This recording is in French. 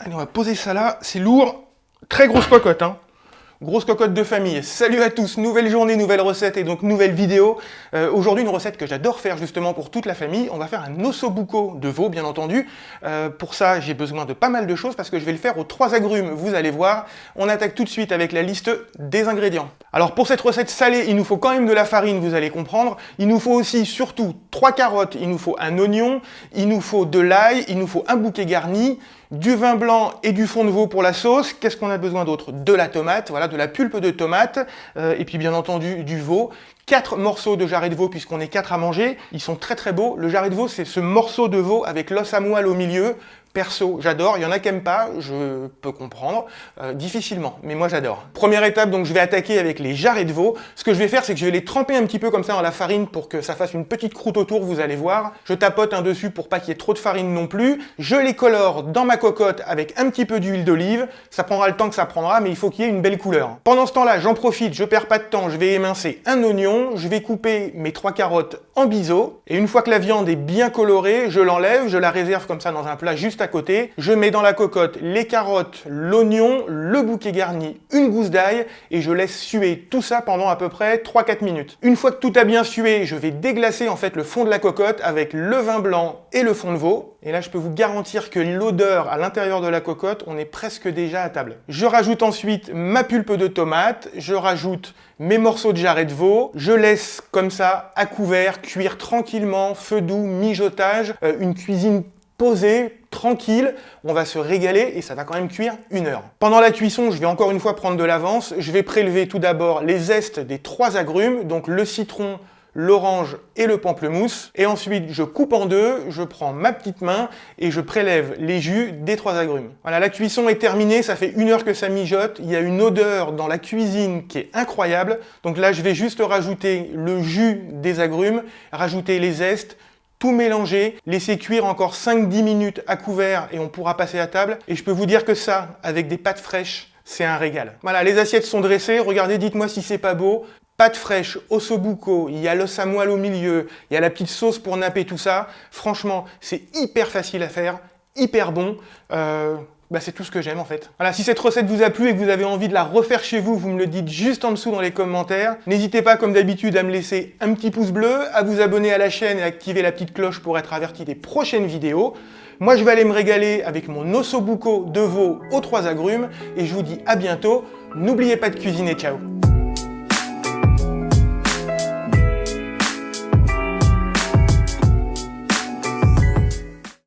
Allez, on va poser ça là, c'est lourd. Très grosse cocotte, hein. Grosse cocotte de famille. Salut à tous, nouvelle journée, nouvelle recette et donc nouvelle vidéo. Aujourd'hui une recette que j'adore faire justement pour toute la famille. On va faire un ossobuco de veau bien entendu. Pour ça j'ai besoin de pas mal de choses parce que je vais le faire aux 3 agrumes, vous allez voir. On attaque tout de suite avec la liste des ingrédients. Alors pour cette recette salée, il nous faut quand même de la farine, vous allez comprendre. Il nous faut aussi surtout 3 carottes, il nous faut un oignon, il nous faut de l'ail, il nous faut un bouquet garni, du vin blanc et du fond de veau pour la sauce. Qu'est-ce qu'on a besoin d'autre? De la tomate, voilà, de la pulpe de tomate, et puis bien entendu du veau. 4 morceaux de jarret de veau puisqu'on est 4 à manger. Ils sont très très beaux. Le jarret de veau, c'est ce morceau de veau avec l'os à moelle au milieu. Perso, j'adore. Il y en a qui n'aiment pas, je peux comprendre. Difficilement, mais moi j'adore. Première étape, donc je vais attaquer avec les jarrets de veau. Ce que je vais faire, c'est que je vais les tremper un petit peu comme ça dans la farine pour que ça fasse une petite croûte autour, vous allez voir. Je tapote un dessus pour pas qu'il y ait trop de farine non plus. Je les colore dans ma cocotte avec un petit peu d'huile d'olive. Ça prendra le temps que ça prendra, mais il faut qu'il y ait une belle couleur. Pendant ce temps-là, j'en profite, je perds pas de temps, je vais émincer un oignon, je vais couper mes 3 carottes en biseau. Et une fois que la viande est bien colorée, je l'enlève, je la réserve comme ça dans un plat juste à côté. Je mets dans la cocotte les carottes, l'oignon, le bouquet garni, une gousse d'ail et je laisse suer tout ça pendant à peu près 3-4 minutes. Une fois que tout a bien sué, je vais déglacer en fait le fond de la cocotte avec le vin blanc et le fond de veau. Et là, je peux vous garantir que l'odeur à l'intérieur de la cocotte, on est presque déjà à table. Je rajoute ensuite ma pulpe de tomate, je rajoute mes morceaux de jarret de veau, je laisse comme ça à couvert cuire tranquillement, feu doux, mijotage, une cuisine posée, tranquille, on va se régaler et ça va quand même cuire 1 heure. Pendant la cuisson, je vais encore une fois prendre de l'avance, je vais prélever tout d'abord les zestes des 3 agrumes, donc le citron, l'orange et le pamplemousse. Et ensuite, je coupe en deux, je prends ma petite main et je prélève les jus des 3 agrumes. Voilà, la cuisson est terminée, ça fait 1 heure que ça mijote. Il y a une odeur dans la cuisine qui est incroyable. Donc là, je vais juste rajouter le jus des agrumes, rajouter les zestes, tout mélanger, laisser cuire encore 5-10 minutes à couvert et on pourra passer à table. Et je peux vous dire que ça, avec des pâtes fraîches, c'est un régal. Voilà, les assiettes sont dressées, regardez, dites-moi si c'est pas beau. Pâte fraîche, ossobuco, il y a l'os à moelle au milieu, il y a la petite sauce pour napper tout ça. Franchement, c'est hyper facile à faire, hyper bon. C'est tout ce que j'aime en fait. Voilà, si cette recette vous a plu et que vous avez envie de la refaire chez vous, vous me le dites juste en dessous dans les commentaires. N'hésitez pas comme d'habitude à me laisser un petit pouce bleu, à vous abonner à la chaîne et à activer la petite cloche pour être averti des prochaines vidéos. Moi je vais aller me régaler avec mon ossobuco de veau aux 3 agrumes et je vous dis à bientôt. N'oubliez pas de cuisiner, ciao.